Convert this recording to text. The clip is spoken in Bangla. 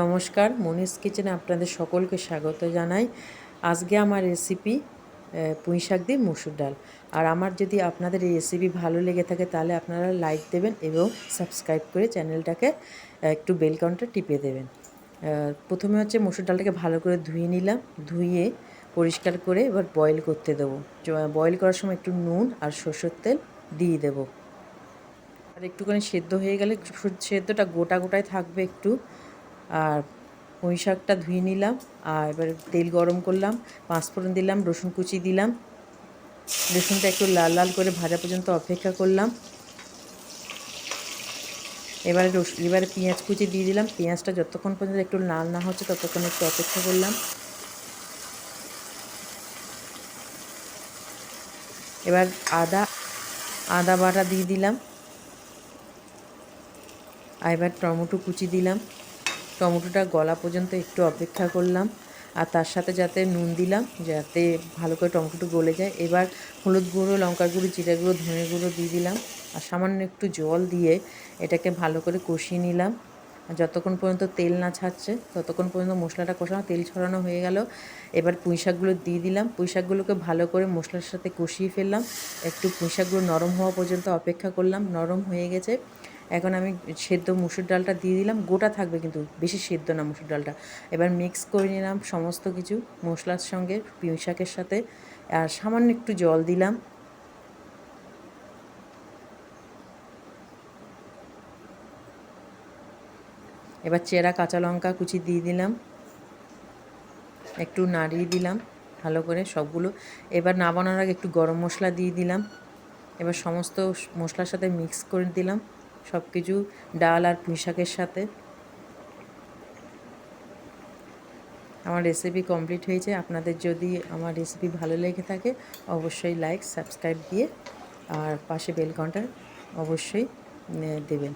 নমস্কার, মনীষ কিচেনে আপনাদের সকলকে স্বাগত জানাই। আজকে আমার রেসিপি পুঁই শাক দিয়ে মুসুর ডাল। আর আমার যদি আপনাদের এই রেসিপি ভালো লেগে থাকে তাহলে আপনারা লাইক দেবেন এবং সাবস্ক্রাইব করে চ্যানেলটাকে একটু বেল আইকনটা টিপে দেবেন। প্রথমে হচ্ছে মুসুর ডালটাকে ভালো করে ধুয়ে নিলাম, ধুয়ে পরিষ্কার করে এবার বয়েল করতে দেবো। বয়েল করার সময় একটু নুন আর সরষের তেল দিয়ে দেবো। আর একটুখানি সেদ্ধ হয়ে গেলে সেদ্ধটা গোটা গোটায় থাকবে একটু। আর পুঁই শাকটা ধুয়ে নিলাম, আর এবার তেল গরম করলাম, পাঁচফোড়ন দিলাম, রসুন কুচি দিলাম। রসুনটা একটু লাল লাল করে ভাজা পর্যন্ত অপেক্ষা করলাম। এবারে পেঁয়াজ কুচি দিয়ে দিলাম। পেঁয়াজটা যতক্ষণ পর্যন্ত একটু লাল না হচ্ছে ততক্ষণ একটু অপেক্ষা করলাম। এবার আদা বাটা দিয়ে দিলাম। আর এবার টমেটো কুচি দিলাম। টমেটোটা গলা পর্যন্ত একটু অপেক্ষা করলাম। আর তার সাথে যাতে নুন দিলাম, যাতে ভালো করে টমেটোটা গলে যায়। এবার হলুদ গুঁড়ো, লঙ্কার গুঁড়ো, জিরে গুঁড়ো, ধনে গুঁড়ো দিয়ে দিলাম। আর সামান্য একটু জল দিয়ে এটাকে ভালো করে কষিয়ে নিলাম। আর যতক্ষণ পর্যন্ত তেল না ছাড়ছে ততক্ষণ পর্যন্ত মশলাটা কষানো। তেল ছড়ানো হয়ে গেল। এবার পুঁই শাকগুলো দিয়ে দিলাম। পুঁই শাকগুলোকে ভালো করে মশলার সাথে কষিয়ে ফেললাম। একটু পুঁই শাকগুলো নরম হওয়া পর্যন্ত অপেক্ষা করলাম। নরম হয়ে গেছে। এখন আমি সেদ্ধ মুসুর ডালটা দিয়ে দিলাম। গোটা থাকবে কিন্তু, বেশি সেদ্ধ না মুসুর ডালটা। এবার মিক্স করে নিলাম সমস্ত কিছু মশলার সঙ্গে, পুঁই শাকের সাথে। আর সামান্য একটু জল দিলাম। এবার চেরা কাঁচা লঙ্কা কুচি দিয়ে দিলাম, একটু নাড়িয়ে দিলাম ভালো করে সবগুলো। এবার নামানোর আগে একটু গরম মশলা দিয়ে দিলাম। এবার সমস্ত মশলার সাথে মিক্স করে দিলাম সব কিছু, ডাল আর পুঁই শাকের সাথে। আমার রেসিপি কমপ্লিট হয়েছে। আপনাদের যদি আমার রেসিপি ভালো লেগে থাকে অবশ্যই লাইক সাবস্ক্রাইব দিয়ে আর পাশে বেল আইকনটা অবশ্যই দেবেন।